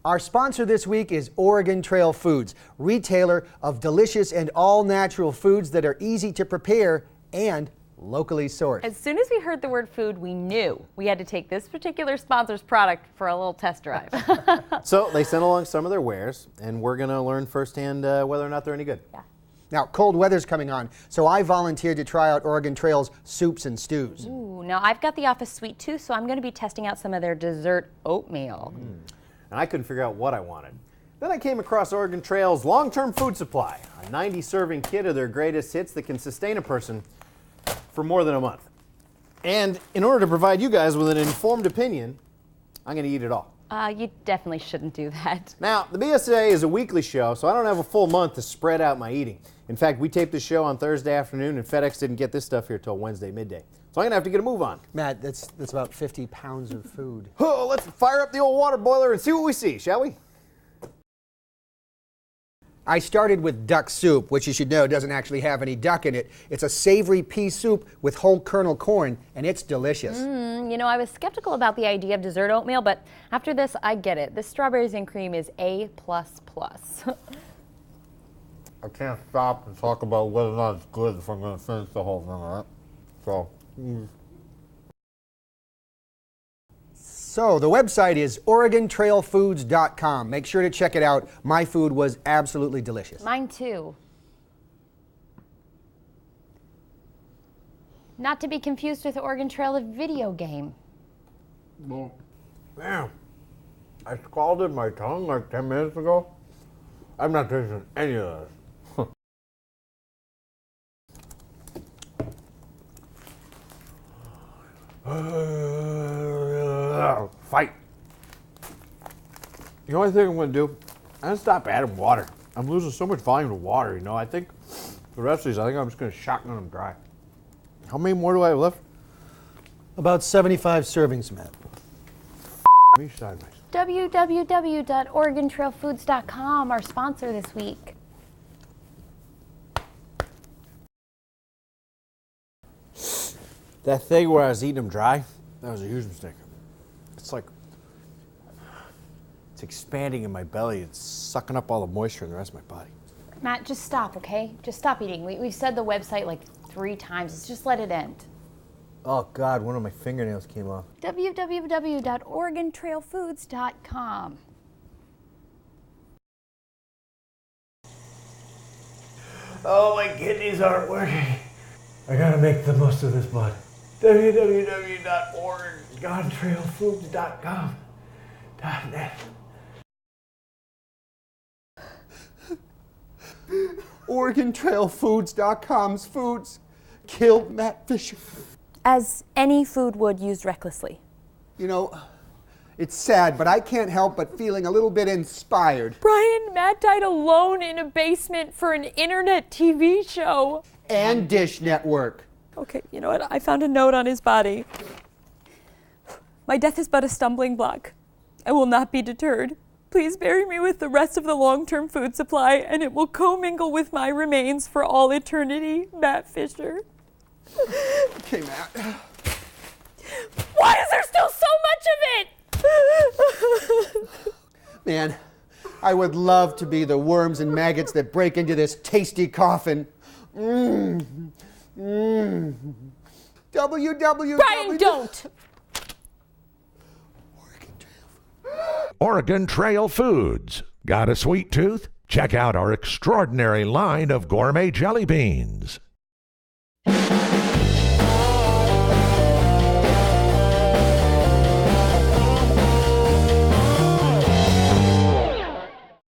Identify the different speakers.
Speaker 1: Our sponsor this week is Oregon Trail Foods, retailer of delicious and all-natural foods that are easy to prepare and locally sourced.
Speaker 2: As soon as we heard the word food, we knew we had to take this particular sponsor's product for a little test drive.
Speaker 3: So they sent along some of their wares, and we're going to learn firsthand whether or not they're any good.
Speaker 2: Yeah.
Speaker 1: Now, cold weather's coming on, so I volunteered to try out Oregon Trail's soups and stews.
Speaker 2: Ooh, now I've got the office suite too, so I'm going to be testing out some of their dessert oatmeal.
Speaker 3: And I couldn't figure out what I wanted. Then I came across Oregon Trail's long-term food supply, a 90-serving kit of their greatest hits that can sustain a person for more than a month. And in order to provide you guys with an informed opinion, I'm going to eat it all.
Speaker 2: You definitely shouldn't do that.
Speaker 3: Now, the BSA is a weekly show, so I don't have a full month to spread out my eating. In fact, we taped the show on Thursday afternoon, and FedEx didn't get this stuff here till Wednesday midday. So I'm going to have to get a move on.
Speaker 1: Matt, that's about 50 pounds of food.
Speaker 3: Oh, let's fire up the old water boiler and see what we see, shall we?
Speaker 1: I started with duck soup, which you should know doesn't actually have any duck in it. It's a savory pea soup with whole kernel corn, and it's delicious.
Speaker 2: You know, I was skeptical about the idea of dessert oatmeal, but after this, I get it. This strawberries and cream is A++.
Speaker 4: I can't stop and talk about whether or not it's good if I'm going to finish the whole thing, all right?
Speaker 1: So the website is OregonTrailFoods.com. Make sure to check it out. My food was absolutely delicious.
Speaker 2: Mine too. Not to be confused with Oregon Trail, the video game.
Speaker 4: Well, man, I scalded my tongue like 10 minutes ago. I'm not tasting any of this. Fight. The only thing I'm going to do, I'm going to stop adding water. I'm losing so much volume of water, you know. I think the rest of these, I think I'm just going to shotgun them dry. How many more do I have left?
Speaker 1: About 75 servings, Matt.
Speaker 4: Me sideways.
Speaker 2: www.OregonTrailFoods.com, our sponsor this week.
Speaker 3: That thing where I was eating them dry, that was a huge mistake. It's like, it's expanding in my belly. It's sucking up all the moisture in the rest of my body.
Speaker 2: Matt, just stop, okay? Just stop eating. We've said the website like 3 times. Let's just let it end.
Speaker 3: Oh God, one of my fingernails came off.
Speaker 2: www.OregonTrailFoods.com.
Speaker 4: Oh, my kidneys aren't working. I gotta make the most of this blood. www.OregonTrailFoods.com.net.
Speaker 1: OregonTrailFoods.com's foods killed Matt Fisher.
Speaker 2: As any food would used recklessly.
Speaker 1: You know, it's sad, but I can't help but feeling a little bit inspired.
Speaker 2: Brian, Matt died alone in a basement for an internet TV show.
Speaker 1: And Dish Network.
Speaker 2: Okay, you know what? I found a note on his body. My death is but a stumbling block. I will not be deterred. Please bury me with the rest of the long-term food supply, and it will commingle with my remains for all eternity. Matt Fisher.
Speaker 1: Okay, Matt.
Speaker 2: Why is there still so much of it?
Speaker 1: Man, I would love to be the worms and maggots that break into this tasty coffin. www.
Speaker 2: Brian, don't!
Speaker 5: Oregon Trail Foods. Got a sweet tooth? Check out our extraordinary line of gourmet jelly beans.